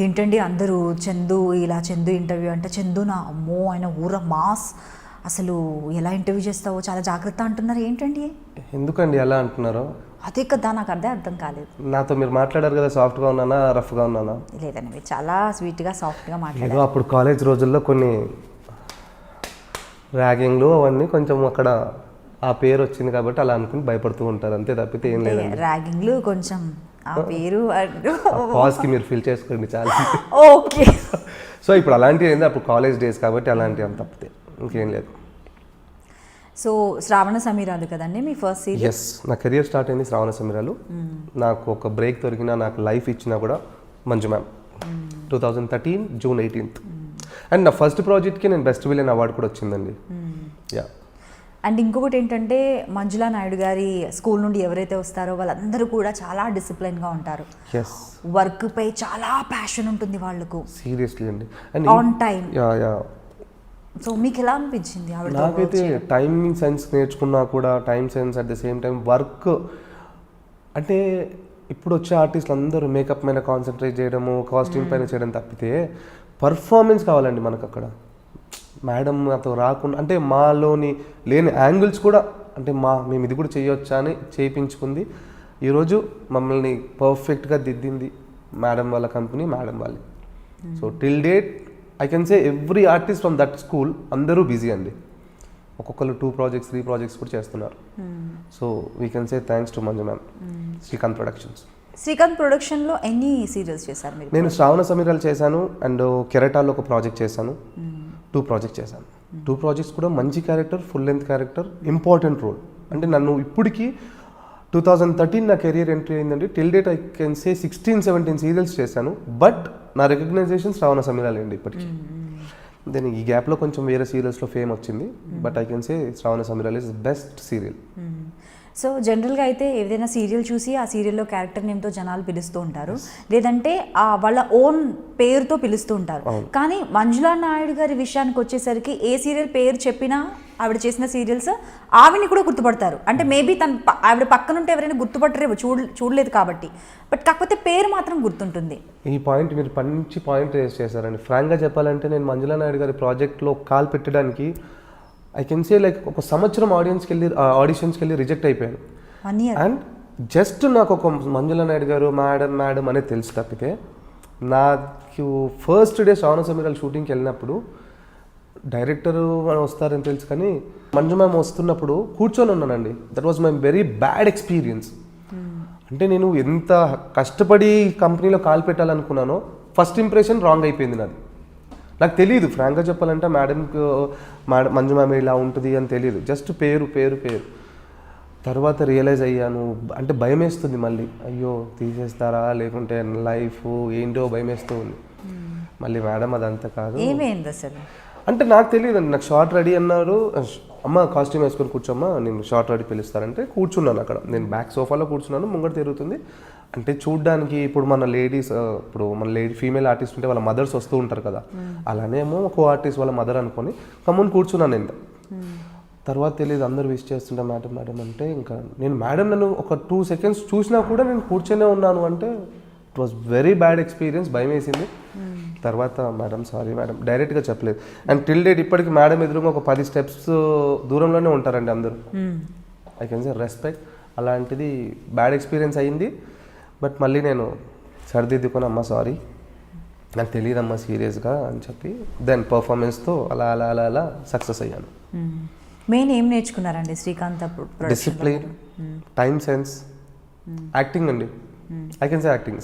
ఏంటండి అందరూ చందు ఇలా చందు ఇంటర్వ్యూ అంటే చందు నా అమ్మో ఆయన ఊర మాస్ అసలు ఎలా ఇంటర్వ్యూ చేస్తావో చాలా జాగ్రత్త అంటున్నారు ఏంటండి? ఎందుకండి అలా అంటున్నారు? అదే కదా నాకు అదే అర్థం కాలేదు. నాతో మీరు మాట్లాడారు కదా, సాఫ్ట్గా ఉన్నానా రఫ్గా ఉన్నానా? లేదండి మీరు చాలా స్వీట్గా సాఫ్ట్గా ఏదో మాట్లాడారు. అప్పుడు కాలేజ్ రోజుల్లో కొన్ని ర్యాగింగ్లు అవన్నీ కొంచెం అక్కడ ఆ పేరు వచ్చింది కాబట్టి అలా అనుకుని భయపడుతూ ఉంటారు, అంతే తప్పితే ఏం లేదండి. ర్యాగింగ్లు కొంచెం ఆ పేరు పాజ్కి మీరు ఫీల్ చేసుకోండి చాలా. ఓకే. సో ఇప్పుడు అలాంటివి ఏంది, అప్పుడు కాలేజ్ డేస్ కాబట్టి అలాంటివి అంత తప్పితే ఇంకేం లేదు. సో శ్రావణ సమీరాలు కదండి మీ ఫస్ట్ సీరియల్? ఎస్, నా కెరియర్ స్టార్ట్ అయింది శ్రావణ సమీరాలు. నాకు ఒక బ్రేక్ దొరికినా, నాకు లైఫ్ ఇచ్చినా కూడా Manju ma'am 2013 June 18th. And నా ఫస్ట్ ప్రాజెక్ట్కి నేను బెస్ట్ విలన్ అవార్డు కూడా వచ్చిందండి. యా. అండ్ ఇంకొకటి ఏంటంటే మంజులా నాయుడు గారి స్కూల్ నుండి ఎవరైతే వస్తారో వాళ్ళందరూ కూడా చాలా డిసిప్లిన్గా ఉంటారు. ఎస్, వర్క్ పై చాలా ప్యాషన్ ఉంటుంది వాళ్ళకు. సీరియస్లీ అండి. And on time. Yeah yeah. So మీకు ఎలా అనిపించింది? నాకైతే టైమింగ్ సెన్స్ నేర్చుకున్నా కూడా, time sense at the same time work అంటే ఇప్పుడు వచ్చే ఆర్టిస్టులు అందరూ మేకప్ మీద కాన్సన్ట్రేట్ చేయడము, కాస్ట్యూమ్ పైన చేయడం తప్పితే పర్ఫార్మెన్స్ కావాలండి మనకు అక్కడ. మేడం నాతో రాకుండా అంటే మాలోని లేని యాంగిల్స్ కూడా అంటే మేము ఇది కూడా చేయొచ్చా అని చేయించుకుంది. ఈరోజు మమ్మల్ని పర్ఫెక్ట్గా దిద్దింది మేడం వాళ్ళ కంపెనీ, మేడం వాళ్ళు. So till date I can say every artist from that school అందరూ బిజీ అండి. ఒక్కొక్కరు 2 ప్రాజెక్ట్స్ 3 ప్రాజెక్ట్స్ కూడా చేస్తున్నారు. So we can say thanks to Manju ma'am, Srikanth productions. శ్రీకాంత్ ప్రొడక్షన్లో ఎన్ని సీరియల్స్ చేశారు మీరు? నేను శ్రావణ సమీరాలు చేశాను అండ్ కెరటాలో ఒక ప్రాజెక్ట్ చేశాను. 2 ప్రాజెక్ట్స్ చేశాను. 2 ప్రాజెక్ట్స్ కూడా మంచి character, full length character, important role. అంటే నన్ను ఇప్పటికీ 2013 నా కెరియర్ ఎంట్రీ అయిందండి. Till date I can say 16-17 serials చేశాను. బట్ నా రికగ్నైజేషన్ శ్రావణ సమీరాలు అండి ఇప్పటికీ. దెన్ ఈ గ్యాప్లో కొంచెం వేరే సీరియల్స్లో ఫేమ్ వచ్చింది. But I can say Shravana Sameeralu is best serial. So జనరల్గా అయితే ఏదైనా సీరియల్ చూసి ఆ సీరియల్లో క్యారెక్టర్ నేమ్తో జనాలు పిలుస్తూ ఉంటారు, లేదంటే వాళ్ళ ఓన్ పేరుతో పిలుస్తూ ఉంటారు. కానీ మంజులా నాయుడు గారి విషయానికి వచ్చేసరికి ఏ సీరియల్ పేరు చెప్పినా ఆవిడ చేసిన సీరియల్స్ ఆవిడని కూడా గుర్తుపడతారు. అంటే మేబీ ఆవిడ పక్కన ఉంటే ఎవరైనా గుర్తుపట్టరేమో, చూడలేదు కాబట్టి. బట్ కాకపోతే పేరు మాత్రం గుర్తుంటుంది. ఈ పాయింట్ మీరు మంచి పాయింట్ రేస్ చేశారండి. ఫ్రాంక్గా చెప్పాలంటే నేను మంజులా నాయుడు గారి ప్రాజెక్ట్లో కాల్ పెట్టడానికి ఐ కెన్ సే లైక్ ఒక సంవత్సరం ఆడిషన్స్కి వెళ్ళి రిజెక్ట్ అయిపోయాను. అండ్ జస్ట్ నాకు ఒక మంజులా నాయుడు గారు మేడం అనేది తెలుసు తప్పితే, నాకు ఫస్ట్ డే శ్రావణ సమీరాలు షూటింగ్కి వెళ్ళినప్పుడు డైరెక్టర్ వస్తారని తెలుసు, కానీ మంజు మ్యామ్ వస్తున్నప్పుడు కూర్చొని ఉన్నానండి. That was my very bad experience. అంటే నేను ఎంత కష్టపడి కంపెనీలో కాల్ పెట్టాలనుకున్నానో ఫస్ట్ ఇంప్రెషన్ రాంగ్ అయిపోయింది నాది. నాకు తెలియదు ఫ్రాంక్గా చెప్పాలంటే మంజు మ్యామ్ ఇలా ఉంటుంది అని తెలియదు. జస్ట్ పేరు. తర్వాత రియలైజ్ అయ్యాను. అంటే భయం వేస్తుంది మళ్ళీ, అయ్యో తీసేస్తారా లేకుంటే లైఫ్ ఏంటో భయం వేస్తూ ఉంది. మళ్ళీ మేడం అదంతా కాదు. ఏమైంది అసలు అంటే నాకు తెలియదు అండి. నాకు షార్ట్ రెడీ అన్నారు, అమ్మ కాస్ట్యూమ్ వేసుకొని కూర్చోమ్మా నేను షార్ట్ రెడీ పిలుస్తారంటే కూర్చున్నాను అక్కడ. నేను బ్యాక్ సోఫాలో కూర్చున్నాను, ముంగట తిరుగుతుంది. అంటే చూడ్డానికి ఇప్పుడు మన లేడీస్, ఇప్పుడు మన ఫీమేల్ ఆర్టిస్ట్ ఉంటే వాళ్ళ మదర్స్ వస్తూ ఉంటారు కదా, అలానేమో ఒక ఆర్టిస్ట్ వాళ్ళ మదర్ అనుకొని కమ్ముని కూర్చున్నాను నేను. తర్వాత తెలియదు అందరూ విష్ చేస్తుంటే మేడం అంటే ఇంకా నేను మేడం నన్ను ఒక 2 seconds చూసినా కూడా నేను కూర్చొనే ఉన్నాను. అంటే it was very bad experience, భయం వేసింది. తర్వాత మేడం సారీ మేడం డైరెక్ట్గా చెప్పలేదు. అండ్ టిల్ డేట్ ఇప్పటికి మేడం ఎదురుగా ఒక 10 steps దూరంలోనే ఉంటారండి అందరూ. I can say respect. అలాంటిది బ్యాడ్ ఎక్స్పీరియన్స్ అయ్యింది. బట్ మళ్ళీ నేను సరిదిద్దుకొని అమ్మ సారీ నాకు తెలియదమ్మా సీరియస్గా అని చెప్పి దెన్ పర్ఫార్మెన్స్తో అలా సక్సెస్ అయ్యాను. మెయిన్ ఏం నేర్చుకున్నారండి Srikanth? Discipline, time sense, acting అండి. I can say acting.